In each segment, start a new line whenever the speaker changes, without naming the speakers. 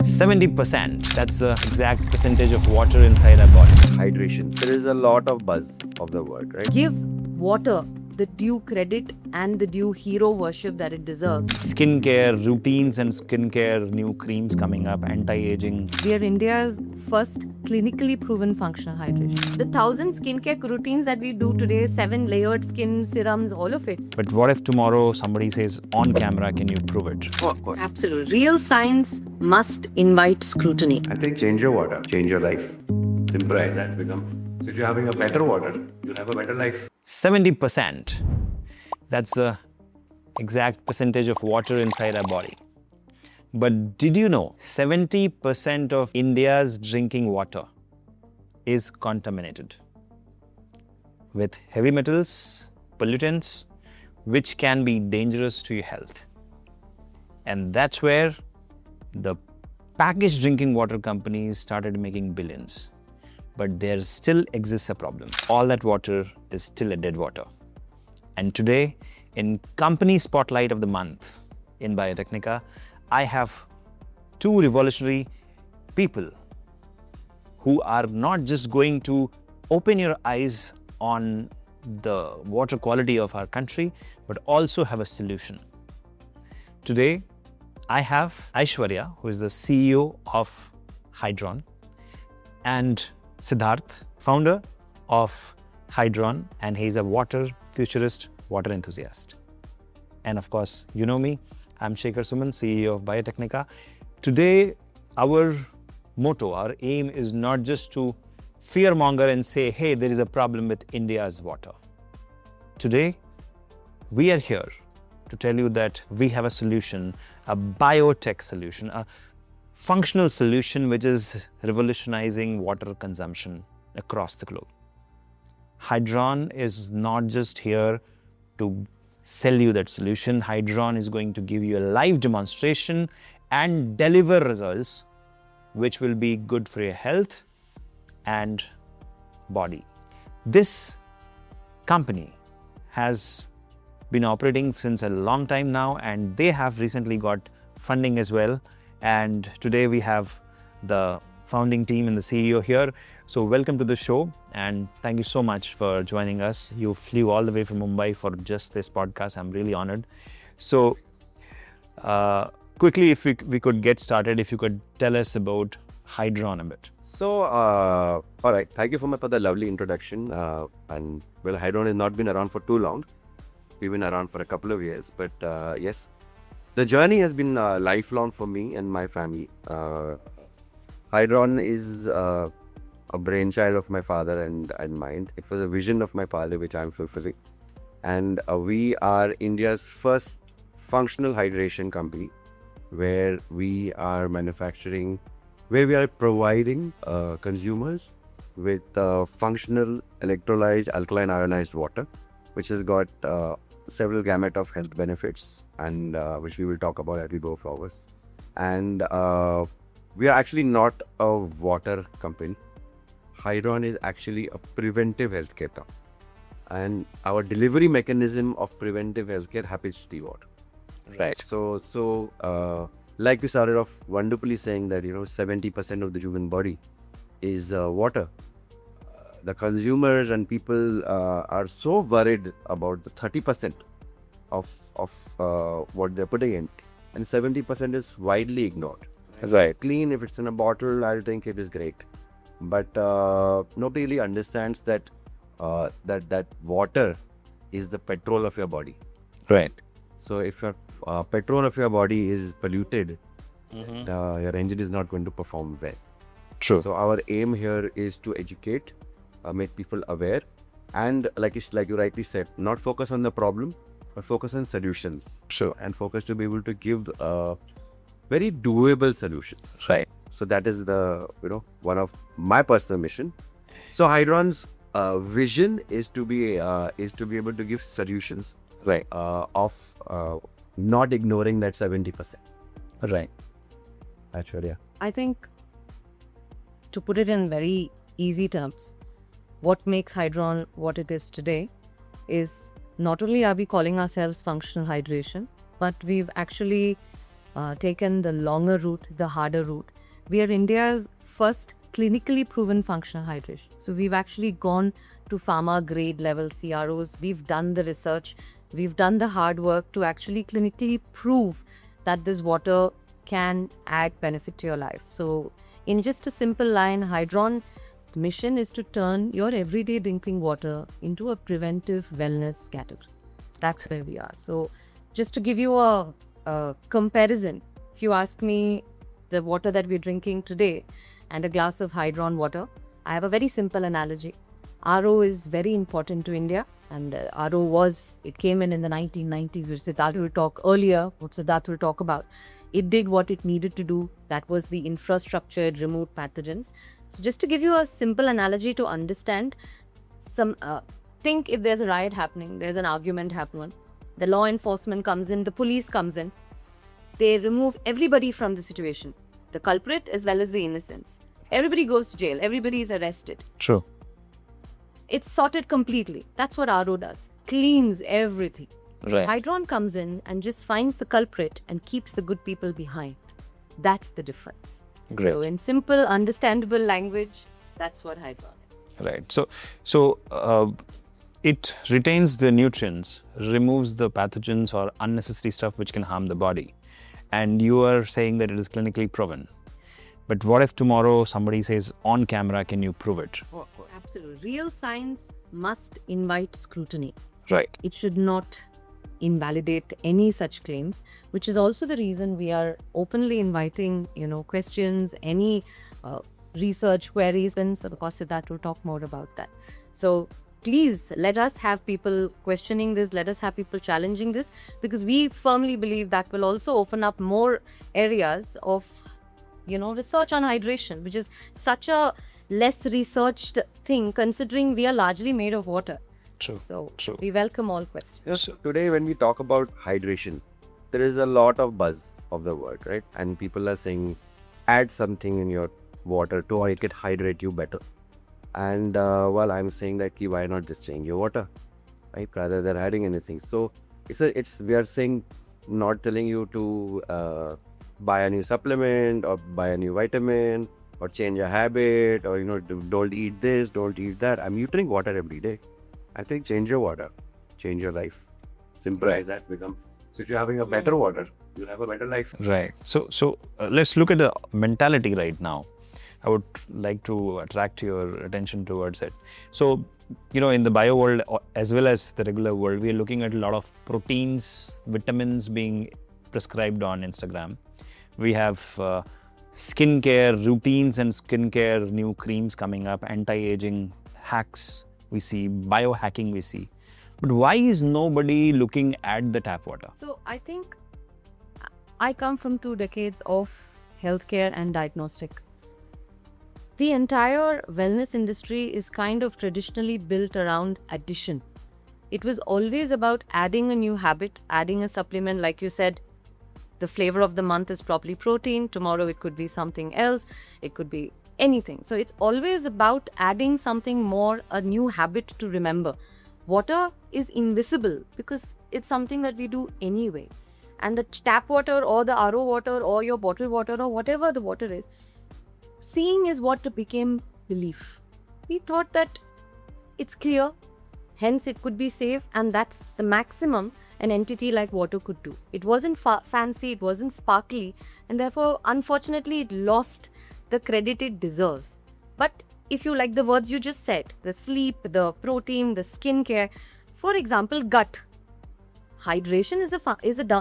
70%. That's the exact percentage of water inside our body.
Hydration. There is a lot of buzz of the word, right?
Give water the due credit and the due hero worship that it deserves.
Skincare routines and skincare new creams coming up, anti-aging.
We are India's first clinically proven functional hydration. The 1,000 skincare routines that we do today, 7 layered skin serums, all of it.
But what if tomorrow somebody says on camera, can you prove it?
Oh, of course.
Absolutely. Real science must invite scrutiny.
I think change your water, change your life. Simple as that become. So if you're having a better water, you'll have a better life.
70%. That's the exact percentage of water inside our body. But did you know 70% of India's drinking water is contaminated with heavy metals, pollutants, which can be dangerous to your health. And that's where the packaged drinking water companies started making billions. But there still exists a problem. All that water is still a dead water. And today, in Company Spotlight of the Month in Biotecnika, I have two revolutionary people who are not just going to open your eyes on the water quality of our country, but also have a solution. Today, I have Aishwarya, who is the CEO of Hydron, and Siddharth, founder of Hydron, and he's a water futurist, water enthusiast. And of course, you know me, I'm Shekhar Suman, CEO of Biotecnika. Today, our motto, our aim is not just to fearmonger and say, hey, there is a problem with India's water. Today, we are here to tell you that we have a solution, a biotech solution, a functional solution which is revolutionizing water consumption across the globe. Hydron is not just here to sell you that solution. Hydron is going to give you a live demonstration and deliver results which will be good for your health and body. This company has been operating since a long time now, and they have recently got funding as well. And today we have the founding team and the CEO here. So welcome to the show, and thank you so much for joining us. You flew all the way from Mumbai for just this podcast. I'm really honored. So quickly, if we could get started, if you could tell us about Hydron a bit.
So, all right. Thank you for the lovely introduction. And well, Hydron has not been around for too long. We've been around for a couple of years, but yes, the journey has been lifelong for me and my family. Hydron is a brainchild of my father and mine. It was a vision of my father, which I'm fulfilling. And we are India's first functional hydration company, where we are manufacturing, where we are providing consumers with functional electrolyzed alkaline ionized water, which has got several gamut of health benefits, and which we will talk about as we go forward. And we are actually not a water company. Hydron is actually a preventive healthcare company, and our delivery mechanism of preventive healthcare happens to be water.
Right.
So like you started off wonderfully saying that 70% of the human body is water. The consumers and people are so worried about the 30% of what they're putting in, and 70% is widely ignored.
Right.
Clean, if it's in a bottle, I think it is great, but nobody really understands that that water is the petrol of your body.
Right.
So if your petrol of your body is polluted, your engine is not going to perform well.
True.
So our aim here is to educate, make people aware, and like you rightly said, not focus on the problem, but focus on solutions.
Sure.
And focus to be able to give very doable solutions.
Right.
So that is the one of my personal mission. So Hydron's vision is to be able to give solutions.
Right.
Of not ignoring that 70%.
Right.
Aishwarya.
I think, to put it in very easy terms, what makes Hydron what it is today is not only are we calling ourselves functional hydration, but we've actually taken the longer route, the harder route. We are India's first clinically proven functional hydration. So we've actually gone to pharma grade level CROs. We've done the research. We've done the hard work to actually clinically prove that this water can add benefit to your life. So in just a simple line, Hydron mission is to turn your everyday drinking water into a preventive wellness category. That's where we are. So just to give you a comparison, if you ask me the water that we're drinking today and a glass of Hydron water, I have a very simple analogy. RO is very important to India, and it came in the 1990s, which Siddharth will talk earlier, what Siddharth will talk about. It did what it needed to do. That was the infrastructure, it removed pathogens. So just to give you a simple analogy to understand, think if there's a riot happening, there's an argument happening, the law enforcement comes in, the police comes in, they remove everybody from the situation, the culprit as well as the innocents. Everybody goes to jail, everybody is arrested.
True.
It's sorted completely. That's what RO does. Cleans everything.
Right.
Hydron comes in and just finds the culprit and keeps the good people behind. That's the difference.
Great.
So in simple, understandable language, that's what Hydron is.
Right. So it retains the nutrients, removes the pathogens or unnecessary stuff which can harm the body. And you are saying that it is clinically proven. But what if tomorrow somebody says on camera, can you prove it?
Absolutely. Real science must invite scrutiny.
Right.
It should not invalidate any such claims, which is also the reason we are openly inviting, questions, any research queries, and of course Siddharth will talk more about that. So please let us have people questioning this, let us have people challenging this, because we firmly believe that will also open up more areas of, research on hydration, which is such a less researched thing considering we are largely made of water.
True.
So
True.
we welcome all questions.
Yes, today when we talk about hydration, there is a lot of buzz of the word, right? And people are saying, add something in your water to make it hydrate you better. And I'm saying that why not just change your water, right? Rather than adding anything. So we are saying, not telling you to buy a new supplement or buy a new vitamin or change a habit or don't eat this, don't eat that. You drink water every day. I think change your water, change your life. Simple as that. So if you're having a better water, you'll have a better life.
Right. So let's look at the mentality right now. I would like to attract your attention towards it. So, in the bio world as well as the regular world, we are looking at a lot of proteins, vitamins being prescribed on Instagram. We have skincare routines and skincare new creams coming up, anti-aging hacks we see, biohacking we see. But why is nobody looking at the tap water?
So I think I come from 2 decades of healthcare and diagnostic. The entire wellness industry is kind of traditionally built around addition. It was always about adding a new habit, adding a supplement. Like you said, the flavor of the month is probably protein. Tomorrow it could be something else. It could be anything. So it's always about adding something more, a new habit to remember. Water is invisible because it's something that we do anyway. And the tap water or the RO water or your bottled water or whatever the water is, seeing is what became belief. We thought that it's clear, hence it could be safe, and that's the maximum an entity like water could do. It wasn't fancy, it wasn't sparkly, and therefore, unfortunately, it lost the credit it deserves. But if you like the words you just said, the sleep, the protein, the skincare, for example, gut. Hydration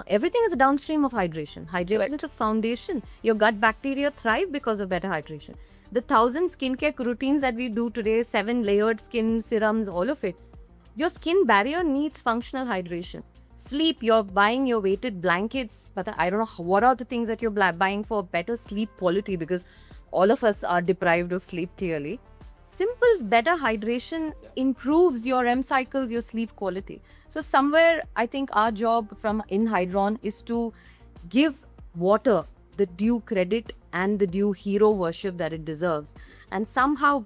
everything is a downstream of hydration. Hydration is a foundation. Your gut bacteria thrive because of better hydration. The 1,000 skincare routines that we do today, 7 layered skin serums, all of it. Your skin barrier needs functional hydration. Sleep, you're buying your weighted blankets, but I don't know what are the things that you're buying for better sleep quality, because all of us are deprived of sleep clearly. Simple, better hydration improves your REM cycles, your sleep quality. So somewhere, I think our job in Hydron is to give water the due credit and the due hero worship that it deserves, and somehow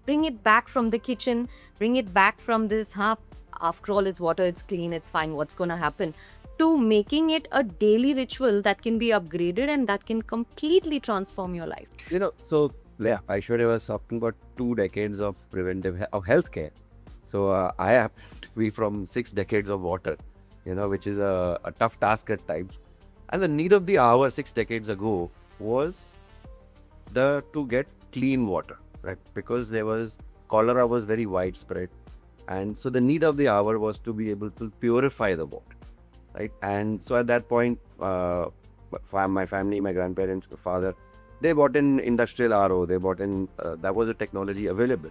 bring it back from the kitchen, bring it back from this, after all, it's water, it's clean, it's fine, what's going to happen, to making it a daily ritual that can be upgraded and that can completely transform your life.
So yeah, Aishwarya was talking about 2 decades of preventive of healthcare. So I happen to be from 6 decades of water, which is a tough task at times. And the need of the hour 6 decades ago was to get clean water, right? Because cholera was very widespread, and so the need of the hour was to be able to purify the water, right? And so at that point, my family, my grandparents, my father, they bought an industrial RO. They bought in that was the technology available.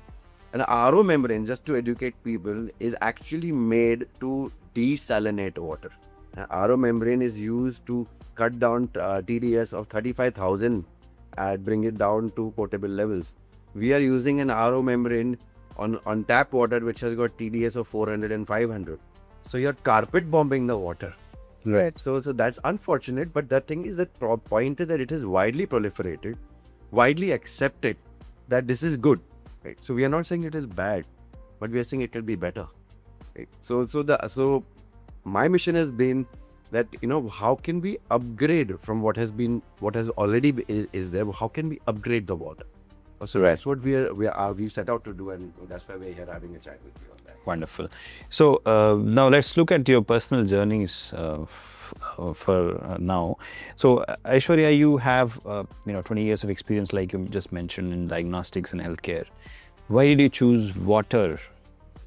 An RO membrane, just to educate people, is actually made to desalinate water. An RO membrane is used to cut down TDS of 35,000 and bring it down to potable levels. We are using an RO membrane on tap water which has got TDS of 400 and 500. So you're carpet bombing the water. Right. So that's unfortunate, but the thing is that point is that it is widely proliferated, widely accepted that this is good. Right. So we are not saying it is bad, but we are saying it can be better. Right. So my mission has been that how can we upgrade from what has already is there? How can we upgrade the water? So that's what we set out to do, and that's why we're here having a chat with you on that.
Wonderful. So now let's look at your personal journeys for now. So Aishwarya, you have 20 years of experience, like you just mentioned, in diagnostics and healthcare. Why did you choose water?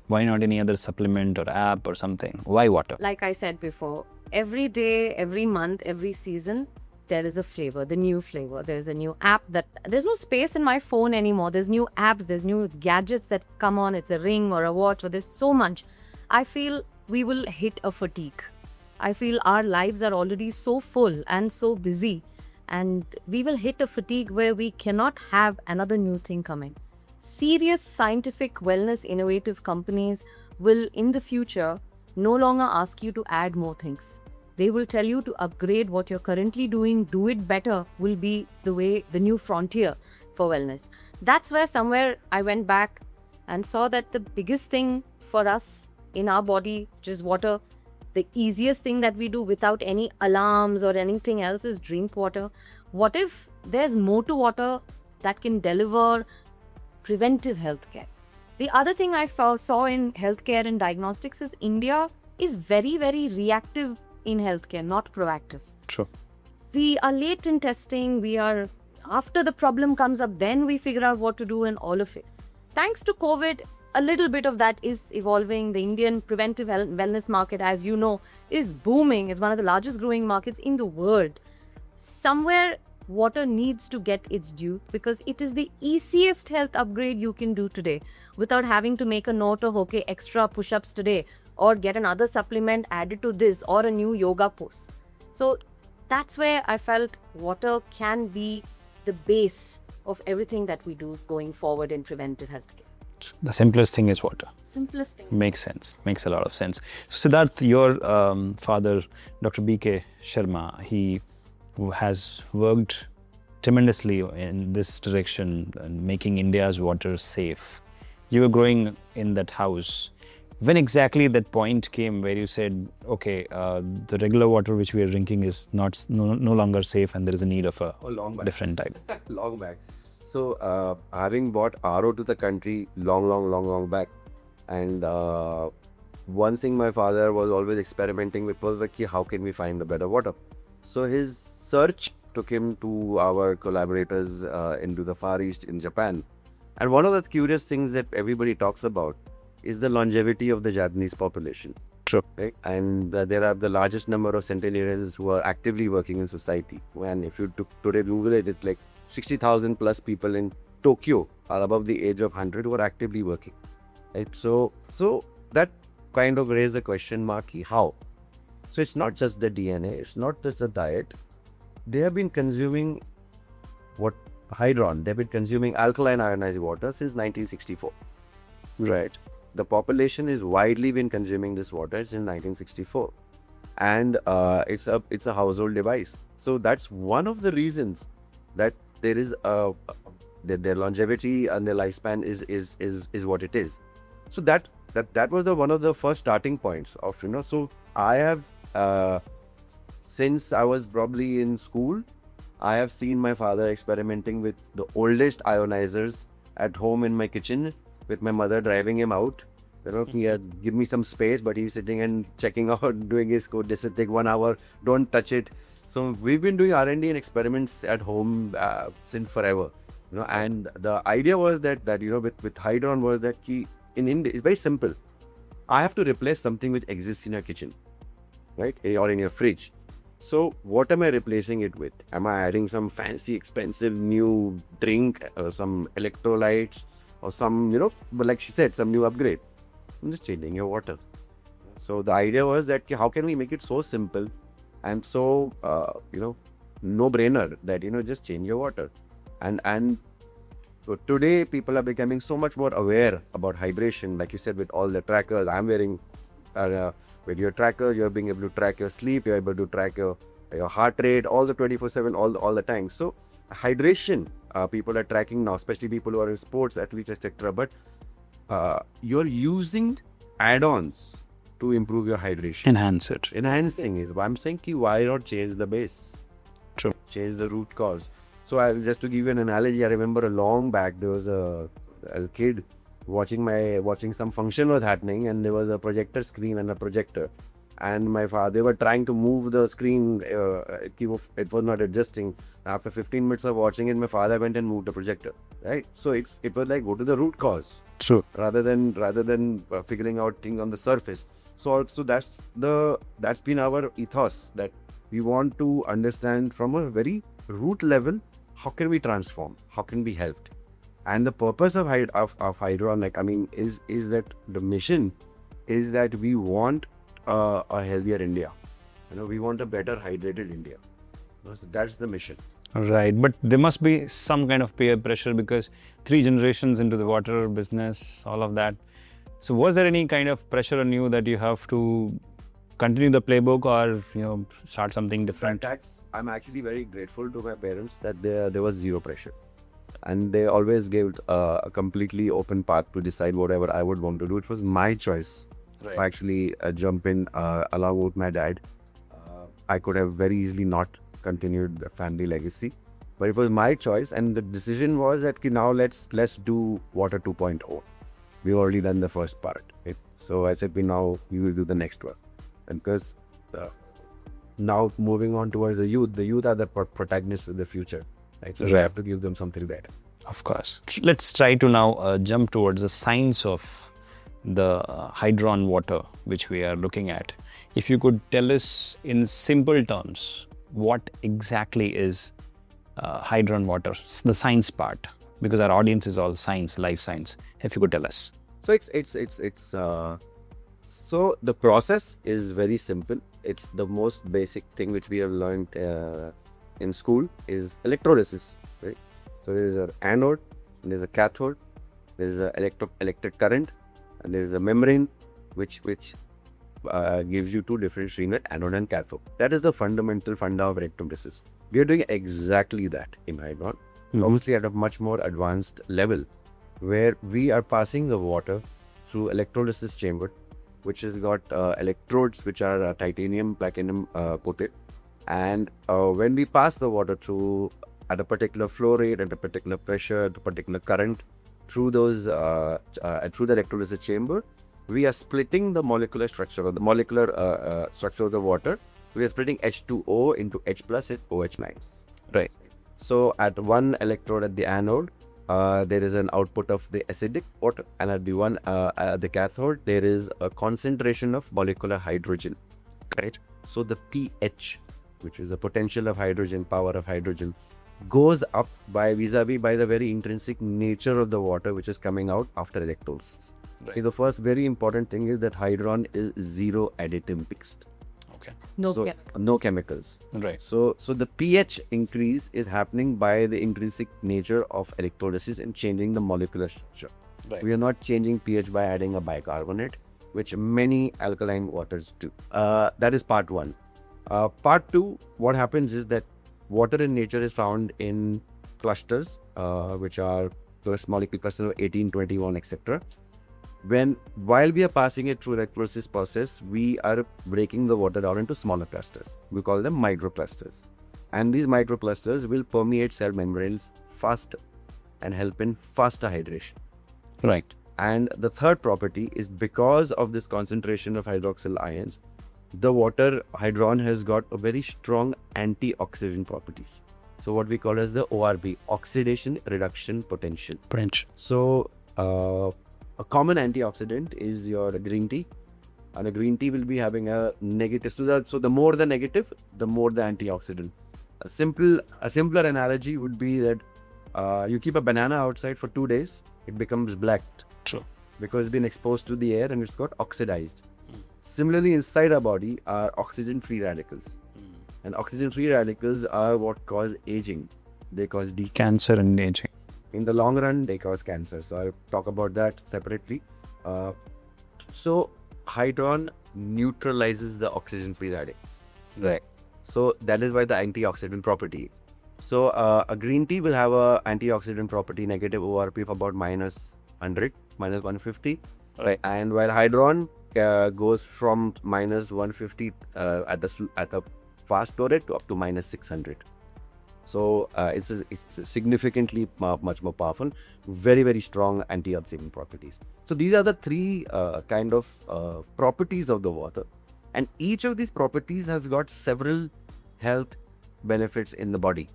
Why not any other supplement or app or something? Why water?
Like I said before, every day, every month, every season, there is a flavor, the new flavor. There's a new app there's no space in my phone anymore. There's new apps, there's new gadgets that come on. It's a ring or a watch, or there's so much. I feel we will hit a fatigue. I feel our lives are already so full and so busy, and we will hit a fatigue where we cannot have another new thing coming. Serious scientific wellness innovative companies will in the future no longer ask you to add more things. They will tell you to upgrade what you're currently doing, do it better, will be the new frontier for wellness. That's where somewhere I went back and saw that the biggest thing for us in our body, which is water, the easiest thing that we do without any alarms or anything else is drink water. What if there's more to water that can deliver preventive healthcare? The other thing I saw in healthcare and diagnostics is India is very, very reactive in healthcare, not proactive.
Sure.
We are late in testing. After the problem comes up, then we figure out what to do and all of it. Thanks to COVID, a little bit of that is evolving. The Indian preventive wellness market, as you know, is booming. It's one of the largest growing markets in the world. Somewhere water needs to get its due, because it is the easiest health upgrade you can do today without having to make a note of, extra push-ups today, or get another supplement added to this, or a new yoga pose. So that's where I felt water can be the base of everything that we do going forward in preventive healthcare.
The simplest thing is water.
Simplest thing.
Makes sense. Makes a lot of sense. So Siddharth, your father, Dr. B.K. Sharma, he has worked tremendously in this direction and making India's water safe. You were growing in that house. When exactly that point came where you said, the regular water which we are drinking is no longer safe, and there is a need of a different type?
Long back. So having bought RO to the country long back, and one thing my father was always experimenting with was how can we find the better water. So his search took him to our collaborators into the Far East in Japan. And one of the curious things that everybody talks about is the longevity of the Japanese population.
True.
Right? And there are the largest number of centenarians who are actively working in society. And if you today Google it, it's like 60,000 plus people in Tokyo are above the age of 100 who are actively working. Right? So that kind of raised the question mark, how? So it's not just the DNA, it's not just the diet. They have been consuming Hydron, they've been consuming alkaline ionized water since 1964. Right. The population is widely been consuming this water since 1964. And it's a household device. So that's one of the reasons that there is their longevity and their lifespan is what it is. So that was one of the first starting points of, so I have since I was probably in school, I have seen my father experimenting with the oldest ionizers at home in my kitchen, with my mother driving him out. He had give me some space, but he's sitting and checking out, doing his code. This will take 1 hour. Don't touch it. So we've been doing R&D and experiments at home since forever. And the idea was that with Hydron was that in India it's very simple. I have to replace something which exists in your kitchen, right, or in your fridge. So what am I replacing it with? Am I adding some fancy, expensive new drink, or some electrolytes, or some, like she said, some new upgrade? I'm just changing your water. So the idea was that how can we make it so simple and so, no-brainer that, just change your water. And so today people are becoming so much more aware about hydration, like you said, with all the trackers. I'm wearing with your tracker, you're being able to track your sleep, you're able to track your heart rate, all the 24/7, all the time. So hydration, people are tracking now, especially people who are in sports, athletes, etc. But you're using add-ons to improve your hydration.
Enhance it.
Enhancing is why I'm saying why not change the base?
True.
Change the root cause. So just to give you an analogy, I remember a long back there was a kid watching some function was happening, and there was a projector screen and a projector, and they were trying to move the screen, it was not adjusting. After 15 minutes of watching it, my father went and moved the projector, right? So it was like, go to the root cause.
True.
Rather than figuring out things on the surface. So that's been our ethos, that we want to understand from a very root level, how can we transform, how can we help. And the purpose of Hydron, is that the mission is that we want a healthier India. We want a better hydrated India. So that's the mission.
Right, but there must be some kind of peer pressure, because 3 generations into the water business, all of that. So was there any kind of pressure on you that you have to continue the playbook, or start something different?
I'm actually very grateful to my parents that there was zero pressure. And they always gave a completely open path to decide whatever I would want to do. It was my choice to actually jump in along with my dad. I could have very easily not continued the family legacy, but it was my choice, and the decision was that now let's do Water 2.0. We already done the first part, right? So I said we will do the next one, and because now moving on towards the youth are the protagonists of the future. Right, so we have to give them something better.
Of course. Let's try to now jump towards the science of the Hydron water, which we are looking at. If you could tell us in simple terms, what exactly is Hydron water, the science part, because our audience is all science, life science. If you could tell us.
So so the process is very simple. It's the most basic thing which we have learned in school is electrolysis, right? So there is an anode, there is a cathode, there is an electric current, and there is a membrane which gives you 2 different streams, anode and cathode. That is the fundamental funda of electrolysis. We are doing exactly that in Hydron, obviously at a much more advanced level, where we are passing the water through electrolysis chamber, which has got electrodes which are titanium, platinum coated. And when we pass the water through at a particular flow rate, at a particular pressure, at a particular current, through those through the electrolysis chamber, we are splitting the molecular structure of the water. We are splitting H2O into H plus and OH lines.
Right.
So at one electrode at the anode, there is an output of the acidic water, and at the cathode, there is a concentration of molecular hydrogen. Right. So the pH, which is the potential of hydrogen, power of hydrogen, goes up vis-a-vis by the very intrinsic nature of the water which is coming out after electrolysis. Right. Okay, the first very important thing is that Hydron is 0 additive mixed.
Okay.
No chemicals.
Right.
So the pH increase is happening by the intrinsic nature of electrolysis and changing the molecular structure. Right. We are not changing pH by adding a bicarbonate, which many alkaline waters do. That is part 1. Part 2, what happens is that water in nature is found in clusters, which are first molecule clusters of 18, 21, etc. While we are passing it through electrolysis process, we are breaking the water down into smaller clusters. We call them microclusters. And these microclusters will permeate cell membranes faster and help in faster hydration.
Right.
And the third property is because of this concentration of hydroxyl ions, the water Hydron has got a very strong antioxidant properties. So what we call as the ORP, oxidation reduction potential. So a common antioxidant is your green tea, and a green tea will be having a negative. So the more the negative, the more the antioxidant. A simpler analogy would be that you keep a banana outside for 2 days, it becomes black.
True.
Because it's been exposed to the air and it's got oxidized. Similarly, inside our body are oxygen-free radicals. And oxygen-free radicals are what cause aging. They cause decay.
Cancer and aging.
In the long run, they cause cancer. So I'll talk about that separately. So Hydron neutralizes the oxygen-free radicals.
Right.
So that is why the antioxidant property is. So a green tea will have a antioxidant property, negative ORP of about -100, -150.
Right.
And while Hydron goes from -150 at the fast flow rate to up to -600. So it's significantly much more powerful, very, very strong antioxidant properties. So these are the three kind of properties of the water. And each of these properties has got several health benefits in the body,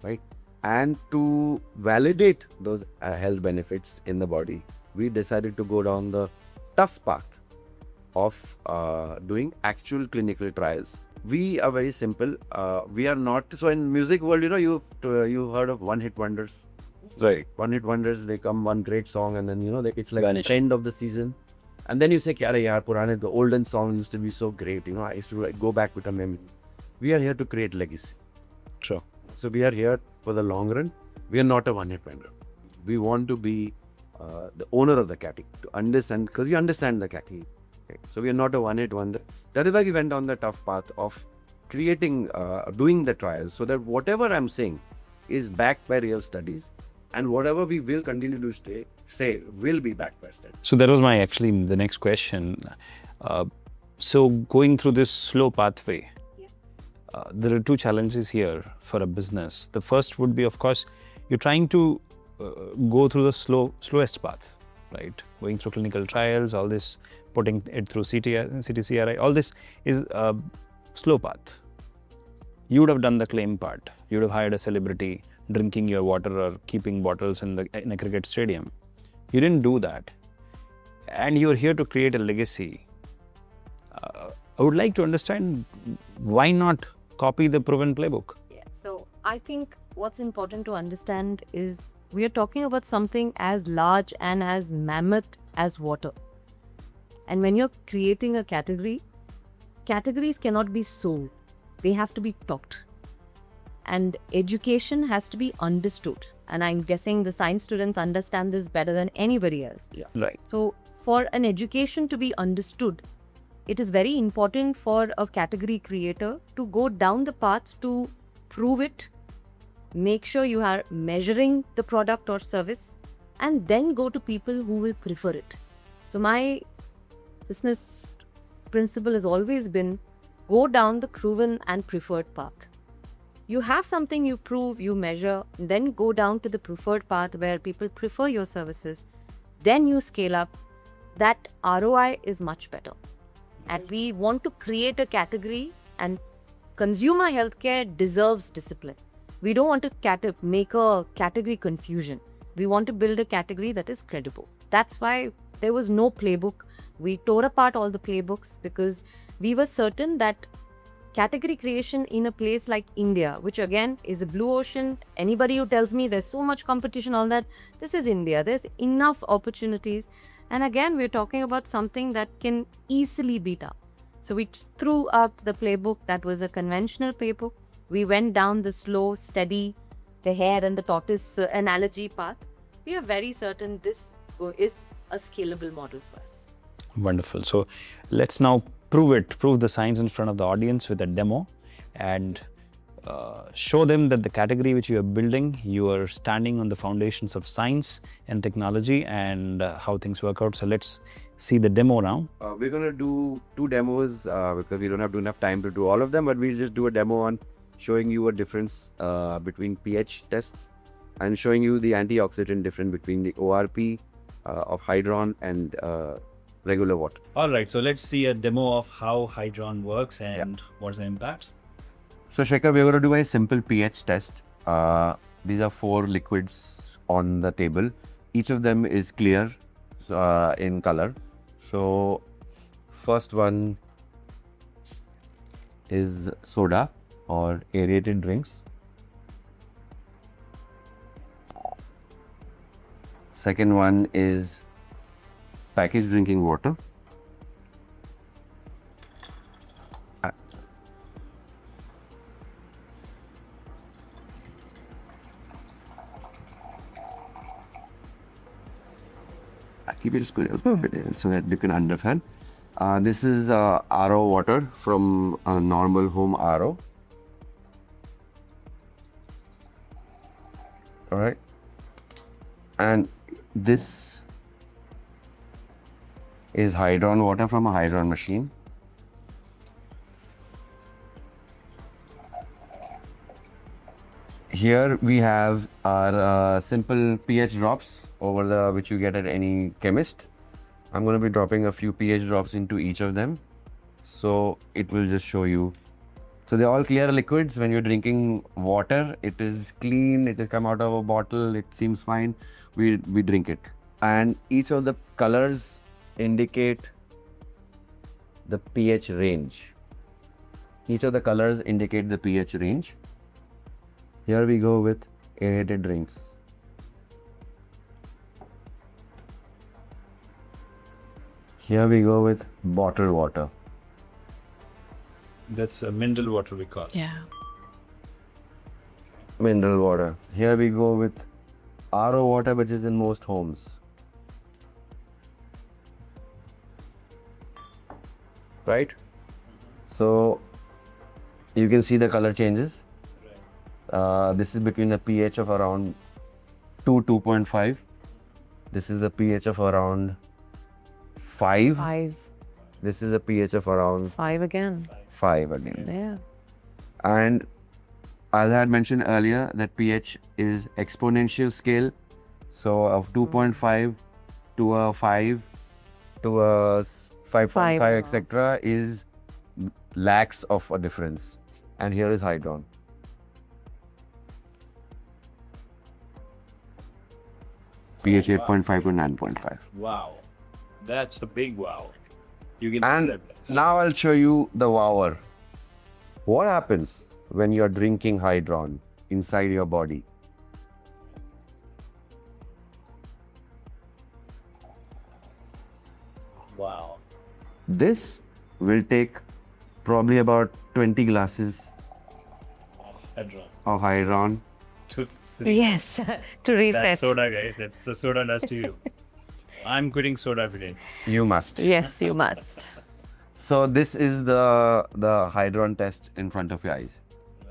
right? And to validate those health benefits in the body, we decided to go down the tough path of doing actual clinical trials. We are very simple. We are not. So in music world, you heard of one-hit wonders.
Right.
One-hit wonders. They come one great song and then it's like
Vanish.
end of the season. And then you say, "Yaar, Purane, the olden song used to be so great." I used to go back with a memory. We are here to create legacy.
Sure.
So we are here for the long run. We are not a one-hit wonder. We want to be the owner of the category, to understand, because we understand the category. Okay. So we are not a one-hit wonder. That is why we went on the tough path of creating, doing the trials, so that whatever I'm saying is backed by real studies, and whatever we will continue to say will be backed by studies.
So that was the next question. So going through this slow pathway, there are two challenges here for a business. The first would be, of course, you're trying to go through the slowest path, right? Going through clinical trials, all this, putting it through CTCRI, all this is a slow path. You would have done the claim part. You would have hired a celebrity drinking your water or keeping bottles in a cricket stadium. You didn't do that. And you're here to create a legacy. I would like to understand, why not copy the proven playbook?
Yeah, so I think what's important to understand is we are talking about something as large and as mammoth as water. And when you're creating a category, categories cannot be sold. They have to be taught. And education has to be understood. And I'm guessing the science students understand this better than anybody else.
Yeah. Right.
So for an education to be understood, it is very important for a category creator to go down the path to prove it, make sure you are measuring the product or service, and then go to people who will prefer it. So my business principle has always been, go down the proven and preferred path. You have something you prove, you measure, then go down to the preferred path where people prefer your services. Then you scale up. That ROI is much better. And we want to create a category, and consumer healthcare deserves discipline. We don't want to make a category confusion. We want to build a category that is credible. That's why there was no playbook. We tore apart all the playbooks because we were certain that category creation in a place like India, which again is a blue ocean. Anybody who tells me there's so much competition, all that, this is India. There's enough opportunities. And again, we're talking about something that can easily be done. So we threw out the playbook that was a conventional playbook. We went down the slow, steady, the hare and the tortoise analogy path. We are very certain this is a scalable model for us.
Wonderful. So let's now prove the science in front of the audience with a demo. And show them that the category which you are building, you are standing on the foundations of science and technology and how things work out. So let's see the demo now.
We're going to do 2 demos because we don't have enough time to do all of them, but we'll just do a demo on showing you a difference between pH tests and showing you the antioxidant difference between the ORP of Hydron and regular water.
All right, so let's see a demo of how Hydron works and what's the impact.
So Shekhar, we're going to do a simple pH test. These are 4 liquids on the table. Each of them is clear in color. So first one is soda or aerated drinks. Second one is packaged drinking water. Keep it so that you can understand. This is RO water from a normal home RO. All right. And this is Hydron water from a Hydron machine. Here we have our simple pH drops which you get at any chemist. I'm going to be dropping a few pH drops into each of them. So it will just show you. So they're all clear liquids. When you're drinking water, it is clean, it has come out of a bottle, it seems fine. We drink it. And each of the colors indicate the pH range. Each of the colors indicate the pH range. Here we go with aerated drinks. Here we go with bottled water.
That's a mineral water we call.
Yeah.
Mineral water. Here we go with RO water, which is in most homes. Right? So you can see the color changes. This is between a pH of around 2.5. This is a pH of around 5.
5.
This is a pH of around
5 again.
5 again.
Yeah.
And as I had mentioned earlier, that pH is exponential scale. So of 2.5 to a 5 to a 5.5, etc. is lakhs of a difference. And here is Hydron. pH 8.5 to 9.5.
Wow, that's a big wow. You can
And now I'll show you the wower. What happens when you're drinking Hydron inside your body?
Wow.
This will take probably about 20 glasses
Hydron.
of Hydron.
Yes. To reset.
That's soda, guys. That's the soda does to you. I'm quitting soda today.
You must.
Yes, you must.
So this is the Hydron test in front of your eyes.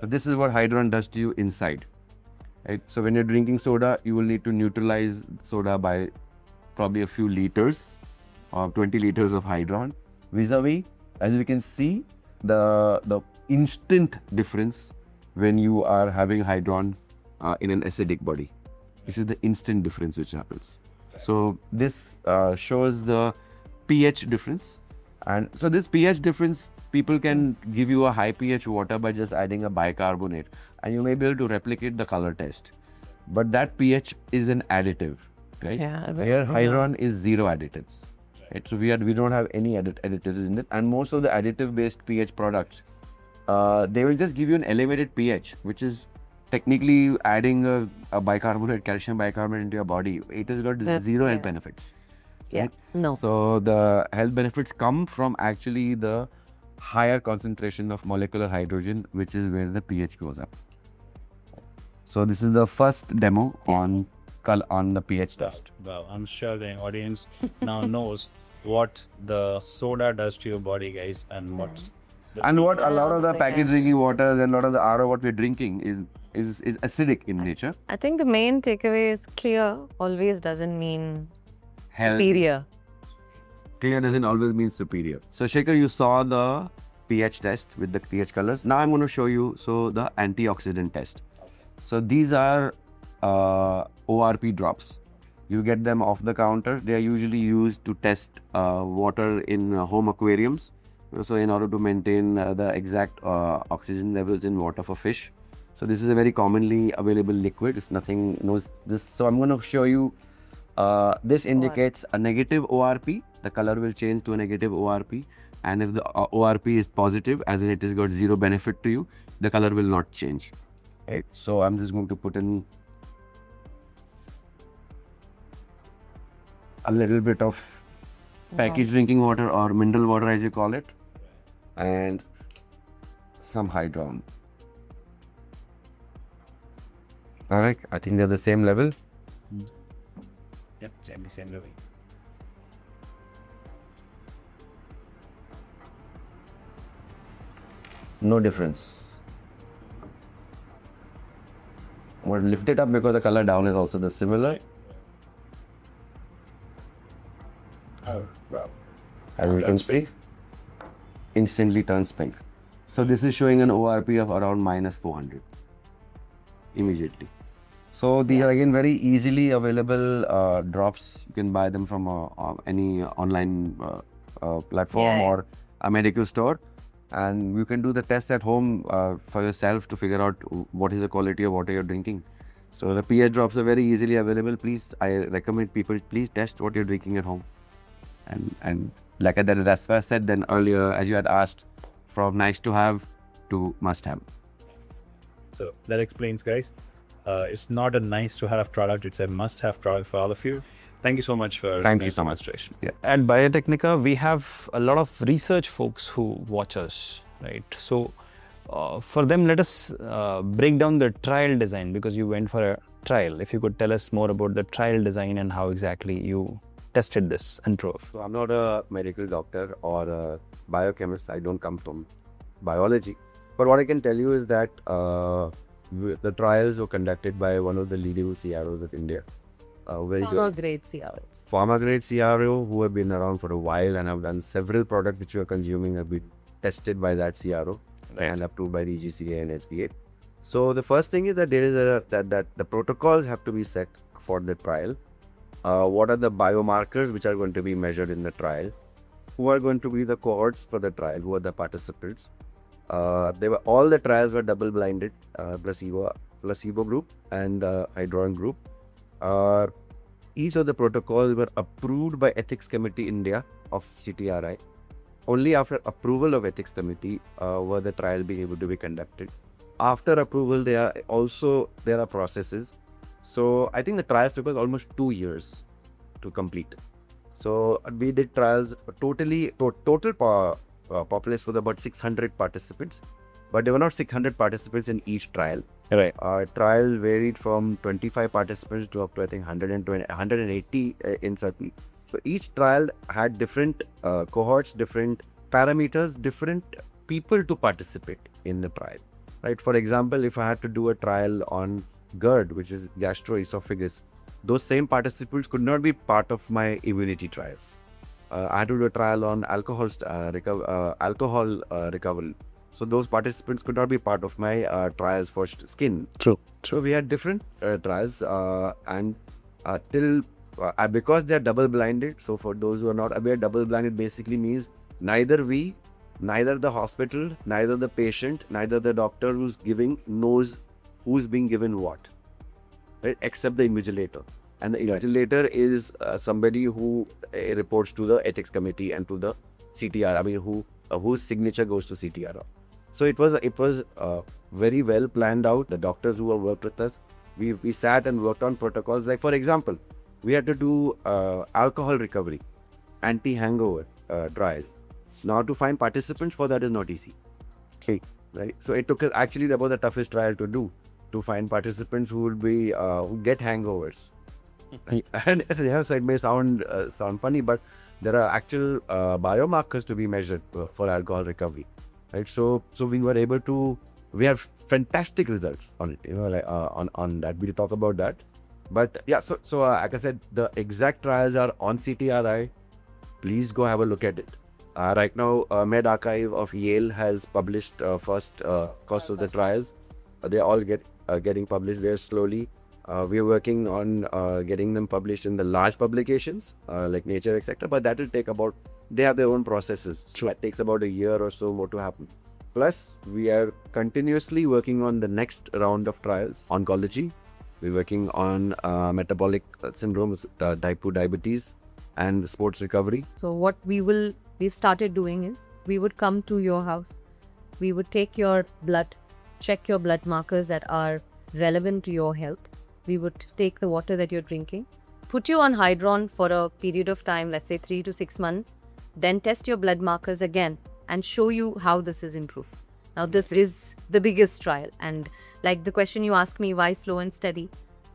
So this is what Hydron does to you inside. Right? So when you're drinking soda, you will need to neutralize soda by probably a few liters or 20 liters of Hydron. Vis-a-vis, as we can see, the instant difference when you are having Hydron in an acidic body. This is the instant difference which happens. So this shows the pH difference. And so this pH difference, people can give you a high pH water by just adding a bicarbonate and you may be able to replicate the color test. But that pH is an additive, right?
Yeah.
Here Hydron is zero additives. Right? So we don't have any additives in it. And most of the additive based pH products, they will just give you an elevated pH, which is technically adding a bicarbonate, calcium bicarbonate into your body. It has got zero health benefits.
Yeah.
Right?
No.
So the health benefits come from actually the higher concentration of molecular hydrogen, which is where the pH goes up. So this is the first demo on the pH test.
Wow, I'm sure the audience now knows what the soda does to your body, guys, and what
And what a lot of the packaged drinking waters and a lot of the RO what we're drinking is acidic in nature.
I think the main takeaway is clear always doesn't mean
Health.
superior.
Clear doesn't always mean superior. So Shekhar, you saw the pH test with the pH colors. Now I'm going to show you the antioxidant test. So these are ORP drops. You get them off the counter. They are usually used to test water in home aquariums. So in order to maintain the exact oxygen levels in water for fish. So this is a very commonly available liquid. It's nothing, So I'm going to show you, this indicates a negative ORP. The color will change to a negative ORP. And if the ORP is positive, as in it has got zero benefit to you, the color will not change. Okay. So I'm just going to put in a little bit of packaged drinking water or mineral water as you call it, and some Hydron. Alright, I think they're the same level.
Yep, same level.
No difference. We'll lift it up because the color down is also the similar.
Oh, wow.
And you can see, instantly turns pink. So this is showing an ORP of around -400 immediately. So these are again very easily available drops. You can buy them from any online platform or a medical store. And you can do the test at home for yourself to figure out what is the quality of water you're drinking. So the pH drops are very easily available. Please, I recommend people, please test what you're drinking at home. And like that's why I said then earlier, as you had asked, from nice to have to must have.
So that explains, guys. It's not a nice to have product, it's a must have product for all of you. Thank you so much for
Thank you so much.
demonstration.
Yeah.
At Biotecnika, we have a lot of research folks who watch us, right? So for them, let us break down the trial design, because you went for a trial. If you could tell us more about the trial design and how exactly you tested this and drove.
So I'm not a medical doctor or a biochemist. I don't come from biology. But what I can tell you is that the trials were conducted by one of the leading CROs of India.
Pharma grade CROs.
Pharma grade CRO who have been around for a while and have done several products which you are consuming have been tested by that CRO and approved by the GCA and FDA. So the first thing is that there is that the protocols have to be set for the trial. What are the biomarkers which are going to be measured in the trial? Who are going to be the cohorts for the trial? Who are the participants? All the trials were double-blinded, placebo group and Hydron group. Each of the protocols were approved by Ethics Committee India of CTRI. Only after approval of Ethics Committee were the trial being able to be conducted. After approval, there are processes. So I think the trials took us almost 2 years to complete. So we did trials total populace was about 600 participants, but there were not 600 participants in each trial.
Right.
Our trial varied from 25 participants to up to I think 120, 180 in certain. So each trial had different cohorts, different parameters, different people to participate in the trial. Right. For example, if I had to do a trial on GERD, which is gastroesophagus, those same participants could not be part of my immunity trials. I had to do a trial on alcohol recovery. So those participants could not be part of my trials for skin.
True.
So we had different trials because they are double-blinded. So for those who are not aware, double-blinded basically means neither we, neither the hospital, neither the patient, neither the doctor who's giving knows who's being given what, right? Except the invigilator. And the invigilator is somebody who reports to the ethics committee and to the CTR. I mean, whose signature goes to CTR. So it was very well planned out. The doctors who have worked with us, we sat and worked on protocols. Like for example, we had to do alcohol recovery, anti-hangover trials. Now to find participants for that is not easy. Okay, right? So it took us actually that was the toughest trial to do, to find participants who would be who get hangovers. And yes, it may sound funny, but there are actual biomarkers to be measured for alcohol recovery. right? So we were able to, we have fantastic results on it, like on that. We'll talk about that. But yeah, so like I said, the exact trials are on CTRI. Please go have a look at it. Right now, Med Archive of Yale has published first cost of the trials. They all getting published there slowly. We are working on getting them published in the large publications like Nature, etc. But that will take about, they have their own processes. So it takes about a year or so more to happen. Plus, we are continuously working on the next round of trials. Oncology, we're working on metabolic syndromes, type 2 diabetes, and sports recovery.
So what we've started doing is, we would come to your house, we would take your blood, check your blood markers that are relevant to your health. We would take the water that you're drinking, put you on Hydron for a period of time, let's say 3 to 6 months, then test your blood markers again and show you how this is improved. Now this is the biggest trial, and like the question you asked me, why slow and steady?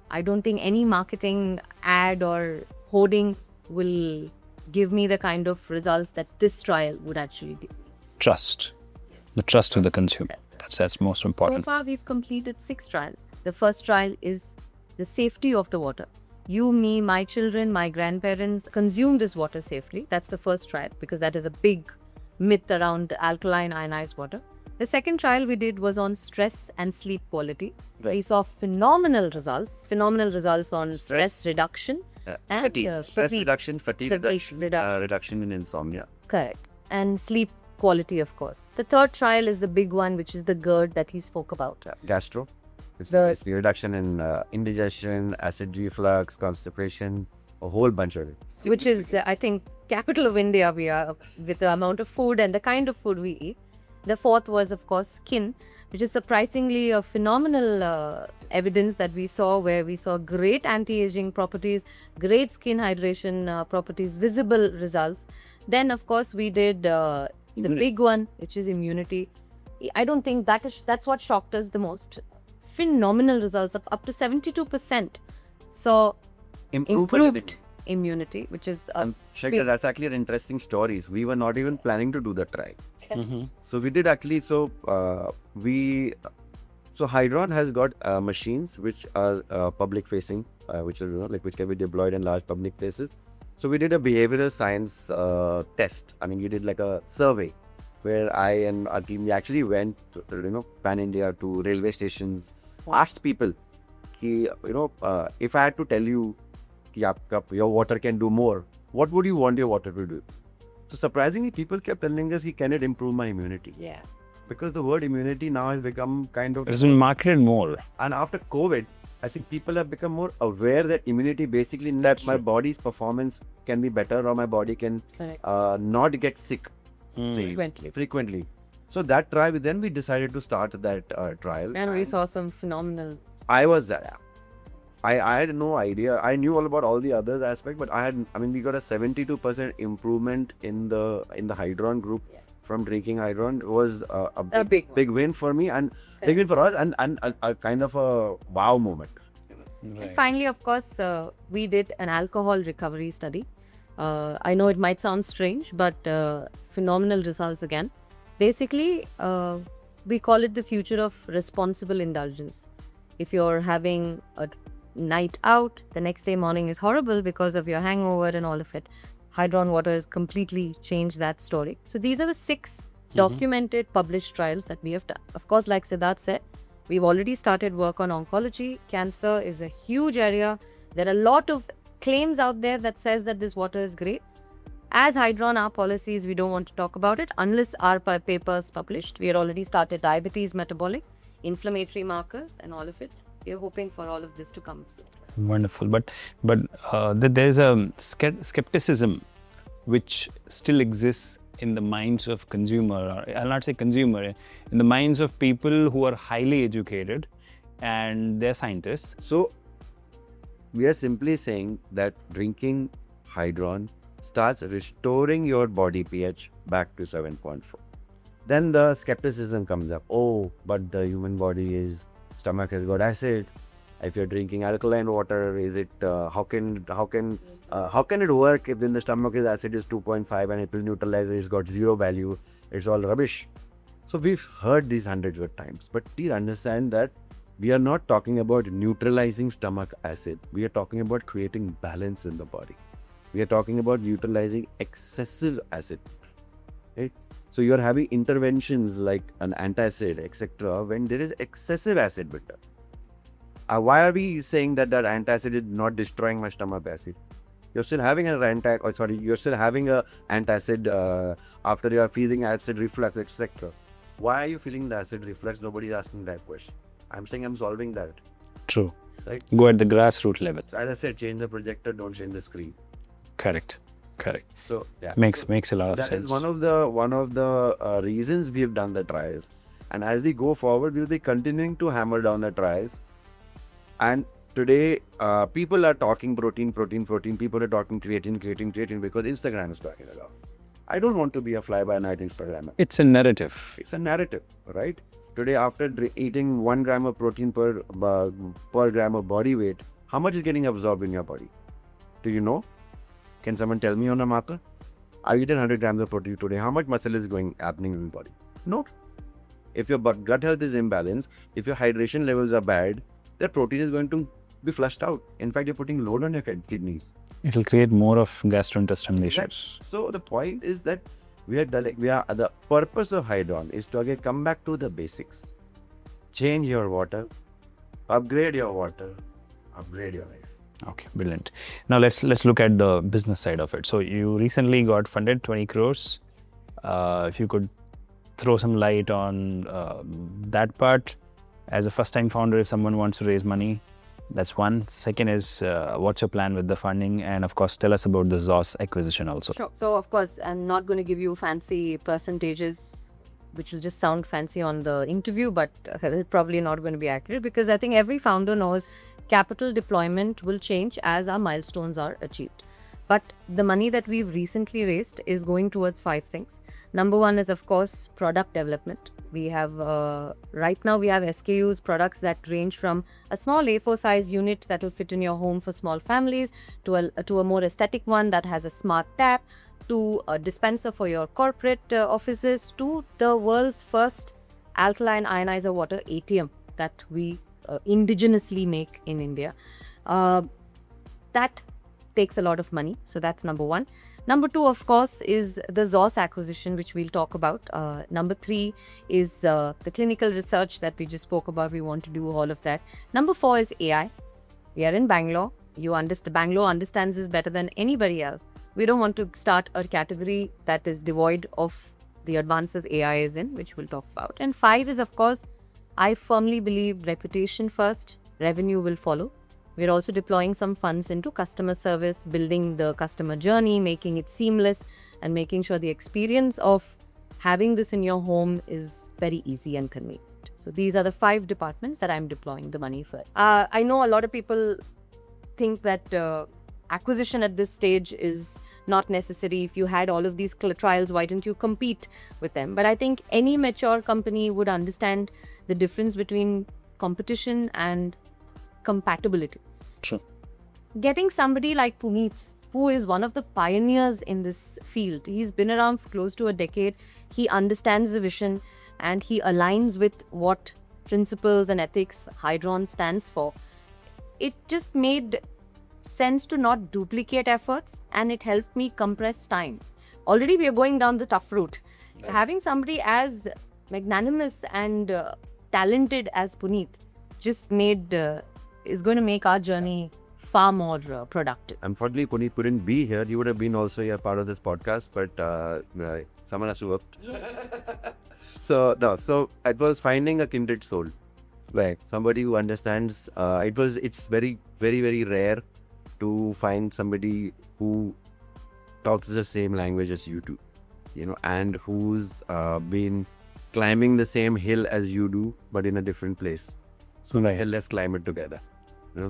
I don't think any marketing ad or hoarding will give me the kind of results that this trial would actually give.
Trust. The trust of the consumer. That's most important.
So far, we've completed 6 trials. The first trial is the safety of the water. You, me, my children, my grandparents consume this water safely. That's the first trial, because that is a big myth around alkaline ionized water. The second trial we did was on stress and sleep quality.
Right.
We saw phenomenal results on stress reduction and
Fatigue. Stress reduction, fatigue
reduction.
reduction in insomnia.
Correct. And sleep quality, of course. The third trial is the big one, which is the GERD that he spoke about.
Gastro. It's
The-
the reduction in indigestion, acid reflux, constipation, a whole bunch of it.
Which is, I think, capital of India we are, with the amount of food and the kind of food we eat. The fourth was, of course, skin, which is surprisingly a phenomenal evidence that we saw, where we saw great anti-aging properties, great skin hydration properties, visible results. Then, of course, we did the big one, which is immunity. I don't think that's what shocked us the most. Phenomenal results of up to 72%. So, improved immunity, which is
Shekhar, that's actually an interesting story. We were not even planning to do the trial. So we did actually, so Hydron has got machines which are public facing, which are, which can be deployed in large public places. So we did a behavioral science test. I mean, we did like a survey where I and our team, we actually went to, pan India, to railway stations, asked people, if I had to tell you your water can do more, what would you want your water to do? So surprisingly, people kept telling us, can it improve my immunity?
Yeah.
Because the word immunity now has become kind of...
It's been marketed more.
And after COVID, I think people have become more aware that immunity basically that my body's performance can be better, or my body can not get sick frequently. So that trial, then we decided to start that trial.
And we saw some phenomenal...
I was there. I had no idea. I knew all about all the other aspects, but we got a 72% improvement in the Hydron group from drinking Hydron. It was a big win for me, and big win for us, and a kind of a wow moment.
And finally, of course, we did an alcohol recovery study. I know it might sound strange, but phenomenal results again. Basically, we call it the future of responsible indulgence. If you're having a night out, the next day morning is horrible because of your hangover and all of it, Hydron water has completely changed that story. So these are the 6 documented, published trials that we have done. Of course, like Siddharth said, we've already started work on oncology. Cancer is a huge area. There are a lot of claims out there that says that this water is great. As Hydron, our policies, we don't want to talk about it unless our paper is published. We had already started diabetes, metabolic, inflammatory markers, and all of it. We are hoping for all of this to come soon.
Wonderful, but there's a skepticism which still exists in the minds of consumer, or I'll not say consumer, in the minds of people who are highly educated and they're scientists.
So we are simply saying that drinking Hydron starts restoring your body pH back to 7.4. Then the skepticism comes up. Oh, but the human body's stomach has got acid. If you're drinking alkaline water, is it how can it work if then the stomach is acid is 2.5 and it will neutralize it? It's got 0 value. It's all rubbish. So we've heard these hundreds of times, but please understand that we are not talking about neutralizing stomach acid. We are talking about creating balance in the body. We are talking about neutralizing excessive acid. Right? So you're having interventions like an antacid, etc., when there is excessive acid bitter. Why are we saying that antacid is not destroying my stomach acid? You're still having you're still having a antacid after you are feeling acid reflux, etc. Why are you feeling the acid reflux? Nobody is asking that question. I'm saying I'm solving that.
True.
Right?
Go at the grassroots level.
So as I said, change the projector, don't change the screen.
Correct.
So yeah,
Makes a lot of
that
sense.
is one of the reasons we have done the trials, and as we go forward, we will be continuing to hammer down the trials. And today, people are talking protein. People are talking creatine because Instagram is talking about. I don't want to be a fly-by-night Instagrammer.
It's a narrative.
It's a narrative, right? Today, after eating 1 gram of protein per gram of body weight, how much is getting absorbed in your body? Do you know? Can someone tell me on a marker? I eaten 100 grams of protein today. How much muscle is happening in your body? No. If your gut health is imbalanced, if your hydration levels are bad, that protein is going to be flushed out. In fact, you're putting load on your kidneys.
It will create more of gastrointestinal issues.
Right. So the point is that the purpose of Hydron is to again come back to the basics. Change your water, upgrade your water, upgrade your life.
Okay, brilliant. Now let's look at the business side of it. So you recently got funded 20 crores. If you could throw some light on that part. As a first-time founder, if someone wants to raise money, that's one. Second is what's your plan with the funding? And of course, tell us about the ZOS acquisition also.
Sure. So, of course, I'm not going to give you fancy percentages, which will just sound fancy on the interview, but it's probably not going to be accurate, because I think every founder knows capital deployment will change as our milestones are achieved. But the money that we've recently raised is going towards 5 things. Number 1 is, of course, product development. We have, right now we have SKUs, products that range from a small A4 size unit that will fit in your home for small families, to a more aesthetic one that has a smart tap, to a dispenser for your corporate offices, to the world's first alkaline ionizer water ATM that we indigenously make in India. That takes a lot of money. So that's number 1. Number 2, of course, is the ZOS acquisition, which we'll talk about. Number 3 is the clinical research that we just spoke about. We want to do all of that. Number 4 is AI. We are in Bangalore. Bangalore understands this better than anybody else. We don't want to start a category that is devoid of the advances AI is in, which we'll talk about. And 5 is, of course, I firmly believe reputation first, revenue will follow. We're also deploying some funds into customer service, building the customer journey, making it seamless, and making sure the experience of having this in your home is very easy and convenient. So these are the 5 departments that I'm deploying the money for. I know a lot of people think that acquisition at this stage is not necessary. If you had all of these trials, why didn't you compete with them? But I think any mature company would understand the difference between competition and compatibility.
True.
Getting somebody like Puneet, who is one of the pioneers in this field, he's been around for close to a decade, he understands the vision, and he aligns with what principles and ethics Hydron stands for. It just made sense to not duplicate efforts, and it helped me compress time. Already we are going down the tough route. Right. Having somebody as magnanimous and talented as Puneet just is going to make our journey far more productive.
Unfortunately, Puneet couldn't be here. He would have been also a part of this podcast, but someone has to work. So it was finding a kindred soul. Right. Somebody who understands. It's very, very, very rare to find somebody who talks the same language as you do, and who's been climbing the same hill as you do, but in a different place. So let's climb it together.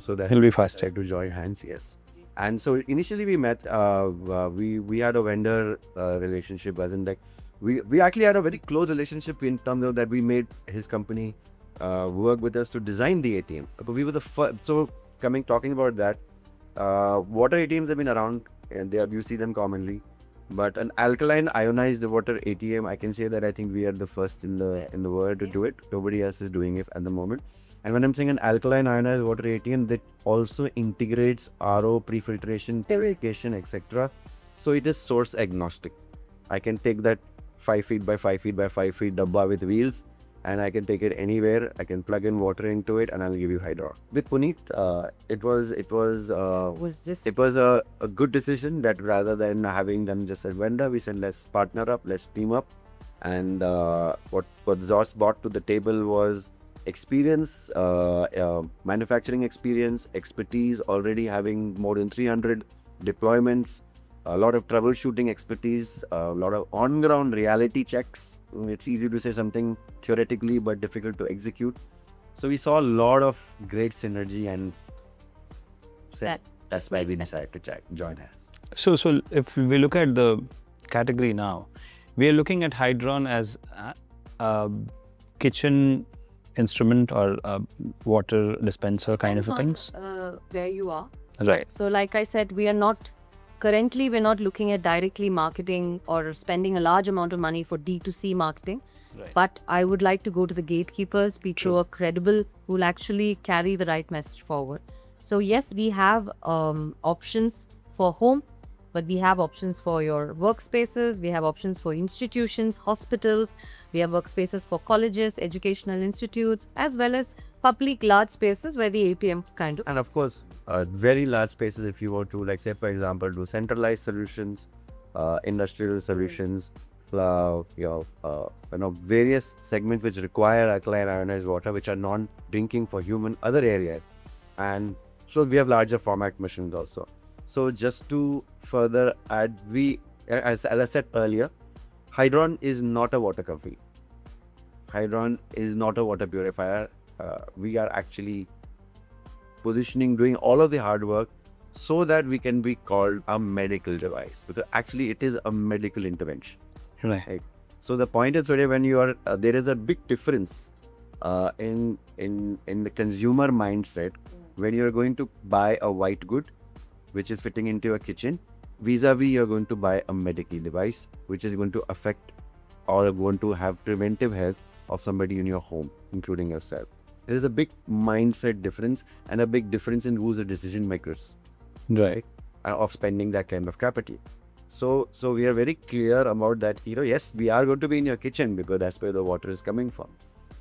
So that
he'll be faster
to join hands. Yes. And so initially we met. We had a vendor relationship, as in like we actually had a very close relationship in terms of that we made his company work with us to design the ATM. But we were the first. So talking about that, water ATMs have been around, and you see them commonly. But an alkaline ionized water ATM, I can say that I think we are the first in the world to do it. Nobody else is doing it at the moment. And when I'm saying an alkaline ionized water ATM, that also integrates RO, pre-filtration, purification, etc. So it is source agnostic. I can take that 5 feet by 5 feet by 5 feet dabba with wheels, and I can take it anywhere. I can plug in water into it, and I'll give you Hydron. With Puneet, it was a good decision that rather than having them just a vendor, we said let's partner up, let's team up, and what Zos brought to the table was experience, manufacturing experience, expertise, already having more than 300 deployments, a lot of troubleshooting expertise, a lot of on-ground reality checks. It's easy to say something theoretically, but difficult to execute. So we saw a lot of great synergy, and that's why we decided to join hands.
So if we look at the category now, we are looking at Hydron as a kitchen instrument or a water dispenser kind of things.
Where you are.
Right.
So like I said, we're not looking at directly marketing or spending a large amount of money for D2C marketing.
Right.
But I would like to go to the gatekeepers, people who are credible, who will actually carry the right message forward. So yes, we have options for home, but we have options for your workspaces, we have options for institutions, hospitals, we have workspaces for colleges, educational institutes, as well as public large spaces where the ATM kind of.
And of course, very large spaces if you want to, like say for example, do centralized solutions, industrial solutions, various segments which require alkaline ionized water, which are non-drinking for human, other areas. And so we have larger format machines also. So just to further add, as I said earlier, Hydron is not a water company. Hydron is not a water purifier. We are actually positioning, doing all of the hard work so that we can be called a medical device, because actually it is a medical intervention.
Right.
So the point is today when you are, there is a big difference in the consumer mindset when you are going to buy a white good, which is fitting into a kitchen, vis-a-vis you're going to buy a medical device, which is going to affect or going to have preventive health of somebody in your home, including yourself. There is a big mindset difference and a big difference in who's the decision makers.
Right.
Of spending that kind of capital. So we are very clear about that. Yes, we are going to be in your kitchen because that's where the water is coming from.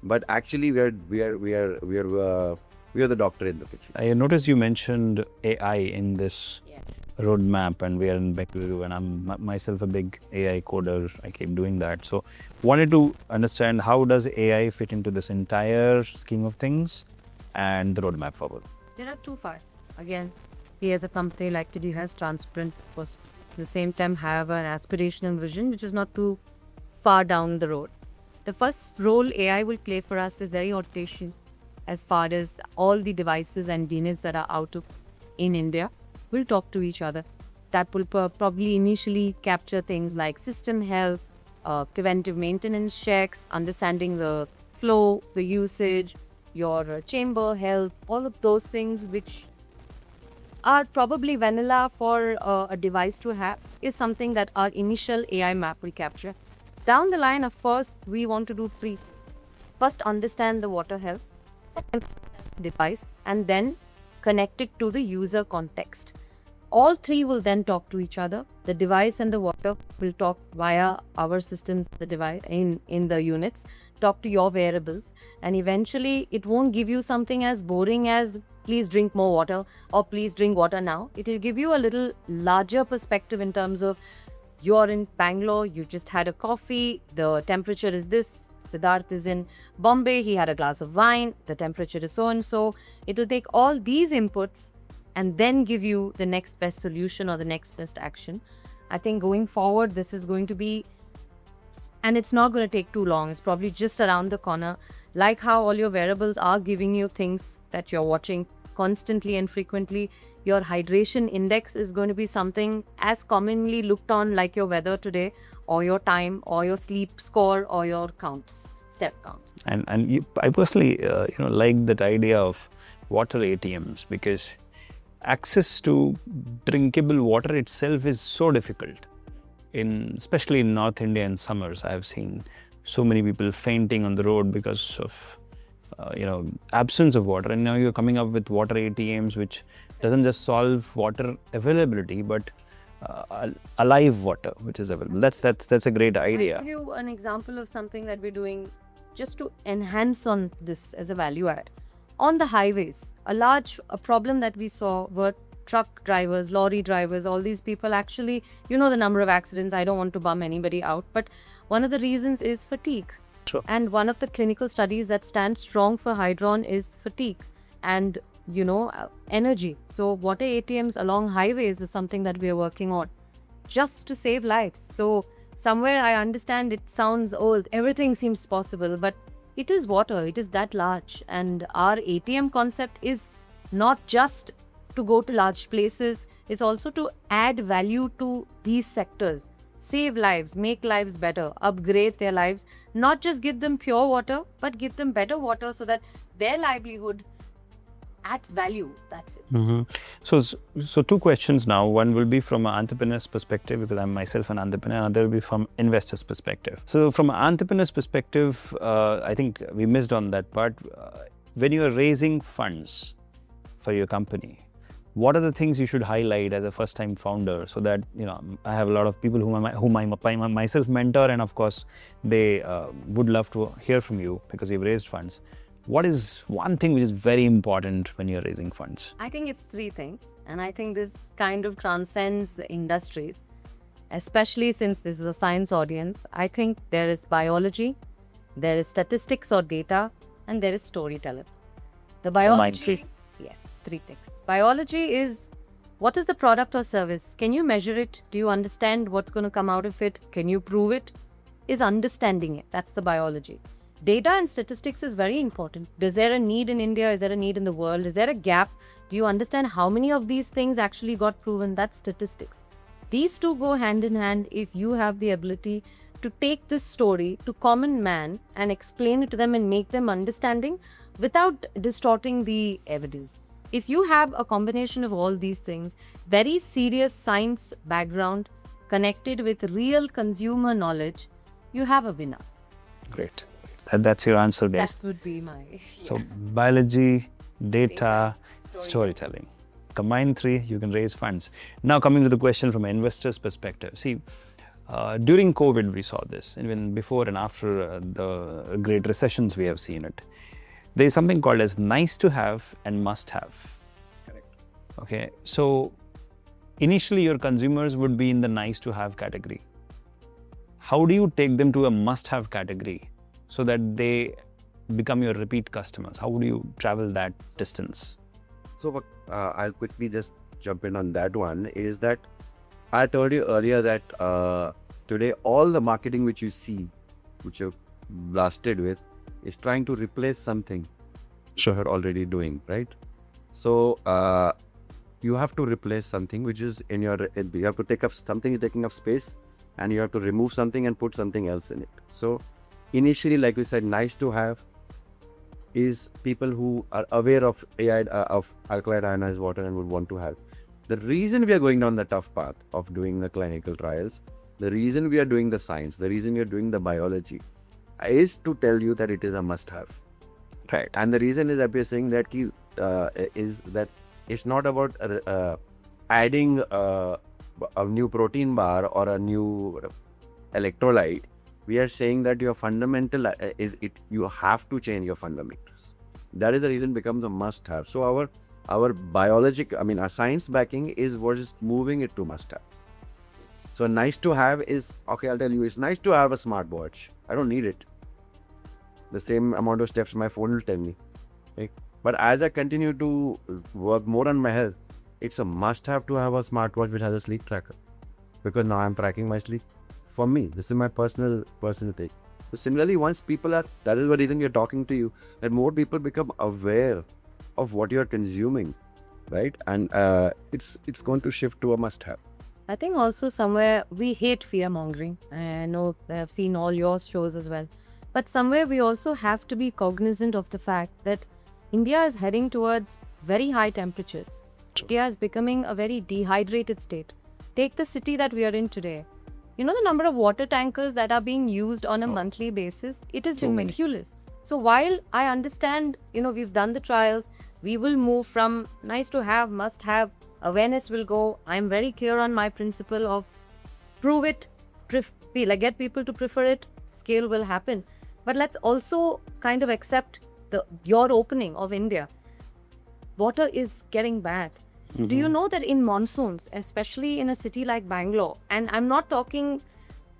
But actually, we are the doctor in the kitchen.
I noticed you mentioned AI in this roadmap, and we are in Bengaluru, and I'm myself a big AI coder. I keep doing that. So wanted to understand, how does AI fit into this entire scheme of things and the roadmap forward?
They're not too far. Again, we as a company like to be as transparent as possible. At the same time, have an aspirational vision which is not too far down the road. The first role AI will play for us is very audacious as far as all the devices and DNAs that are out in India will talk to each other. That will probably initially capture things like system health, preventive maintenance checks, understanding the flow, the usage, your chamber health, all of those things which are probably vanilla for a device to have, is something that our initial AI map will capture. Down the line, of course, we want to do first understand the water health, second device, and then connect it to the user context. All three will then talk to each other. The device and the water will talk via our systems, the device in the units, talk to your wearables, and eventually it won't give you something as boring as please drink more water or please drink water now. It will give you a little larger perspective in terms of you're in Bangalore, you just had a coffee, the temperature is this. Siddharth is in Bombay, he had a glass of wine, the temperature is so and so. It will take all these inputs and then give you the next best solution or the next best action. I think going forward, this is going to be, and it's not going to take too long. It's probably just around the corner. Like how all your wearables are giving you things that you're watching constantly and frequently, your hydration index is going to be something as commonly looked on like your weather today, or your time, or your sleep score, or your counts, step counts.
And I personally like that idea of water ATMs, because access to drinkable water itself is so difficult. especially in North India in summers, I have seen so many people fainting on the road because of absence of water. And now you're coming up with water ATMs, which doesn't just solve water availability, but alive water which is available. That's a great idea.
I'll give you an example of something that we're doing just to enhance on this as a value add. On the highways, a problem that we saw were truck drivers, lorry drivers, all these people actually, the number of accidents. I don't want to bum anybody out, but one of the reasons is fatigue.
Sure.
And one of the clinical studies that stands strong for Hydron is fatigue and, energy. So water ATMs along highways is something that we are working on just to save lives. So somewhere I understand it sounds old, everything seems possible, but it is water, it is that large. And our ATM concept is not just to go to large places, it's also to add value to these sectors. Save lives, make lives better, upgrade their lives, not just give them pure water, but give them better water so that their livelihood adds value. That's it.
Mm-hmm. So two questions now. One will be from an entrepreneur's perspective, because I'm myself an entrepreneur. Another will be from investor's perspective. So from an entrepreneur's perspective, I think we missed on that part. When you are raising funds for your company, what are the things you should highlight as a first-time founder, so that I have a lot of people whom I myself mentor, and of course they would love to hear from you because you've raised funds. What is one thing which is very important when you're raising funds?
I think it's three things, and I think this kind of transcends industries, especially since this is a science audience. I think there is biology, there is statistics or data, and there is storytelling. The biology, yes, it's three things. Biology is, what is the product or service? Can you measure it? Do you understand what's going to come out of it? Can you prove it? Is understanding it. That's the biology. Data and statistics is very important. Is there a need in India? Is there a need in the world? Is there a gap? Do you understand how many of these things actually got proven? That's statistics. These two go hand in hand if you have the ability to take this story to common man and explain it to them and make them understanding without distorting the evidence. If you have a combination of all these things, very serious science background connected with real consumer knowledge, you have a winner.
Great. That's your answer, guys.
That would be my...
So biology, data, storytelling. Combine three, you can raise funds. Now coming to the question from an investor's perspective. See, during COVID we saw this, even before and after the great recessions we have seen it. There is something called as nice to have and must have.
Correct.
Okay, so initially your consumers would be in the nice to have category. How do you take them to a must have category so that they become your repeat customers? How would you travel that distance?
So I'll quickly just jump in on that one. Is that I told you earlier that today all the marketing which you see, which you're blasted with, is trying to replace something you're already doing, right? So you have to replace something which is in your, you have to take up something is taking up space, and you have to remove something and put something else in it. So initially, like we said, nice to have is people who are aware of of alkaline ionized water and would want to have. The reason we are going down the tough path of doing the clinical trials, the reason we are doing the science, the reason we are doing the biology is to tell you that it is a must have.
Right.
And the reason is that we are saying that is that it's not about adding a new protein bar or a new electrolyte. We are saying that your fundamental you have to change your fundamentals. That is the reason it becomes a must have. So our our science backing is what is moving it to must have. So nice to have is, okay, I'll tell you, it's nice to have a smartwatch. I don't need it. The same amount of steps my phone will tell me. Okay? But as I continue to work more on my health, it's a must have to have a smartwatch which has a sleep tracker. Because now I'm tracking my sleep. For me, this is my personal thing. So similarly, once people are, that is the reason we are talking to you, that more people become aware of what you are consuming, right? And it's going to shift to a must have.
I think also somewhere we hate fear mongering. I know I have seen all your shows as well. But somewhere we also have to be cognizant of the fact that India is heading towards very high temperatures. India is becoming a very dehydrated state. Take the city that we are in today. the number of water tankers that are being used on a monthly basis? It is ridiculous. So while I understand, we've done the trials, we will move from nice to have, must have, awareness will go. I'm very clear on my principle of prove it, get people to prefer it, scale will happen. But let's also kind of accept your opening of India. Water is getting bad. Do you know that in monsoons, especially in a city like Bangalore, and I'm not talking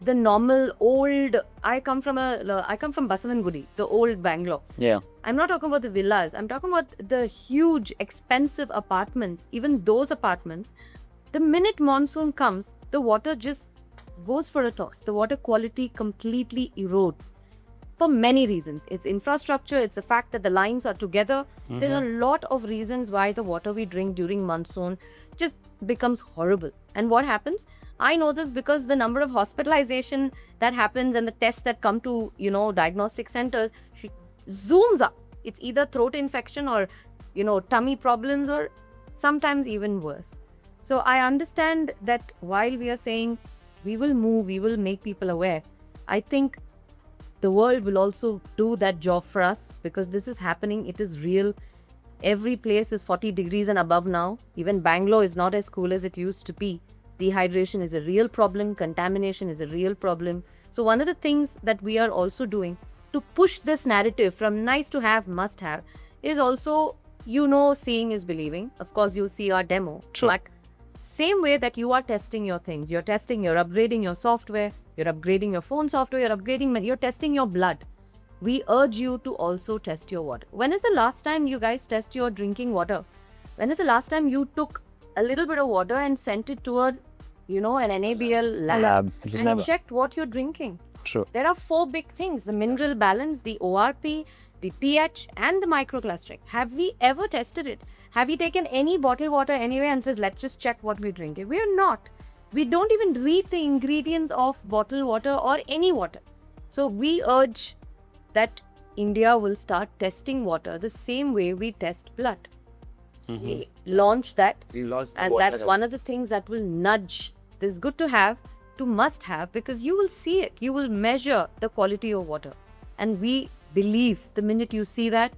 the normal old, I come from Basavangudi, the old Bangalore.
Yeah.
I'm not talking about the villas. I'm talking about the huge, expensive apartments. Even those apartments, the minute monsoon comes, the water just goes for a toss. The water quality completely erodes for many reasons. It's infrastructure. It's the fact that the lines are together. There's a lot of reasons why the water we drink during monsoon just becomes horrible. And what happens? I know this because the number of hospitalization that happens and the tests that come to, diagnostic centers zooms up. It's either throat infection or, tummy problems or sometimes even worse. So I understand that while we are saying we will move, we will make people aware, I think the world will also do that job for us because this is happening. It is real. Every place is 40 degrees and above now. Even Bangalore is not as cool as it used to be. Dehydration is a real problem. Contamination is a real problem. So one of the things that we are also doing to push this narrative from nice to have, must have, is also, seeing is believing. Of course, you see our demo.
True.
But same way that you are testing your things, you're upgrading your software, you're upgrading your phone software, you're testing your blood. We urge you to also test your water. When is the last time you guys test your drinking water? When is the last time you took a little bit of water and sent it to an NABL lab
It was
and
never.
checked what you're drinking?
True.
There are 4 big things: the mineral balance, the ORP, the pH, and the microclustering. Have we ever tested it? Have we taken any bottled water anyway and says, let's just check what we're drinking? We are not. We don't even read the ingredients of bottled water or any water. So we urge that India will start testing water the same way we test blood. We launch that,
We lost
and that's one of the things that will nudge this good to have to must have, because you will see it. You will measure the quality of water. And we believe the minute you see that,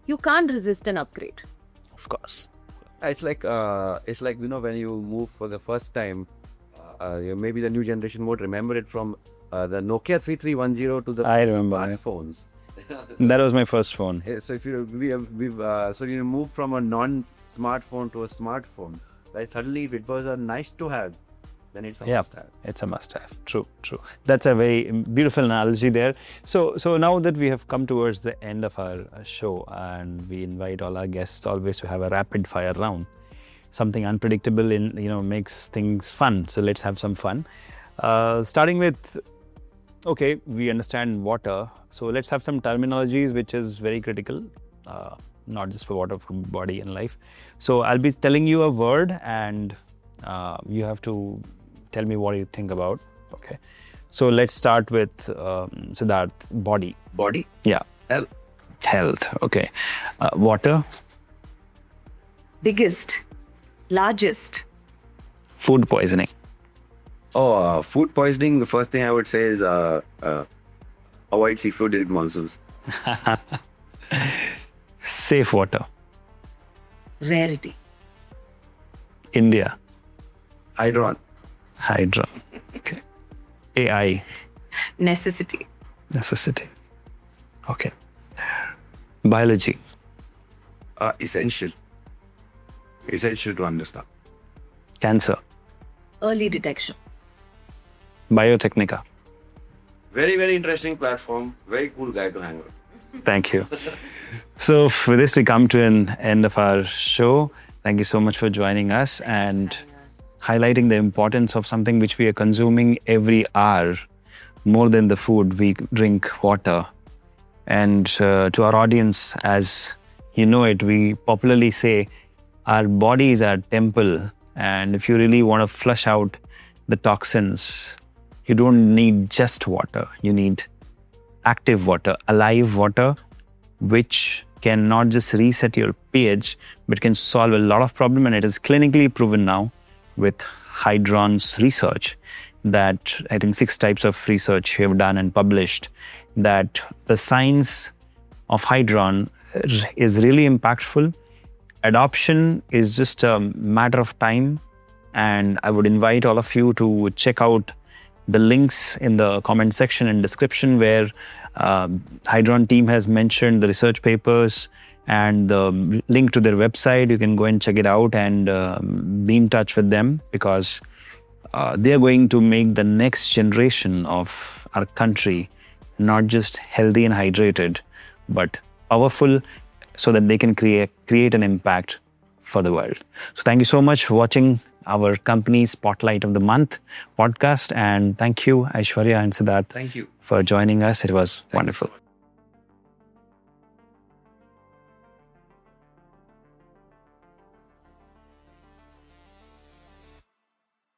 you can't resist an upgrade.
Of course.
It's like when you move for the first time, maybe the new generation won't remember it from the Nokia 3310 to the
I remember.
smartphones.
That was my first phone.
So if you move from a non-smartphone to a smartphone, right? Suddenly, if it was a nice to have, then it's a
Yeah,
must have.
it's a must-have. True. That's a very beautiful analogy there. So now that we have come towards the end of our show, and we invite all our guests always to have a rapid-fire round. Something unpredictable makes things fun. So let's have some fun. Starting with, okay, we understand water. So let's have some terminologies which is very critical, not just for water, for body and life. So I'll be telling you a word, and you have to tell me what you think about. Okay. So let's start with Siddharth. Body.
Body.
Yeah. Health. Okay. Water.
Biggest, largest.
Food poisoning.
Food poisoning. The first thing I would say is avoid seafood during monsoons.
Safe water.
Rarity.
India.
Hydron.
Okay. AI.
Necessity.
Necessity. Okay. Biology.
Essential. Essential to understand.
Cancer.
Early detection.
Biotecnika.
Very, very interesting platform. Very cool guy to hang with.
Thank you. So with this, we come to an end of our show. Thank you so much for joining us and highlighting the importance of something which we are consuming every hour. More than the food, we drink water. And to our audience, as you know it, we popularly say our body is our temple. And if you really want to flush out the toxins, you don't need just water. You need active water, alive water, which can not just reset your pH, but can solve a lot of problems. And it is clinically proven now with Hydron's research that I think 6 types of research we have done and published, that the science of Hydron is really impactful. Adoption is just a matter of time, and I would invite all of you to check out the links in the comment section and description where Hydron team has mentioned the research papers and the link to their website. You can go and check it out and be in touch with them, because they are going to make the next generation of our country not just healthy and hydrated, but powerful, so that they can create an impact for the world. So thank you so much for watching our company Spotlight of the Month podcast, and thank you Aishwarya and Siddharth
Thank you.
for joining us. It was wonderful.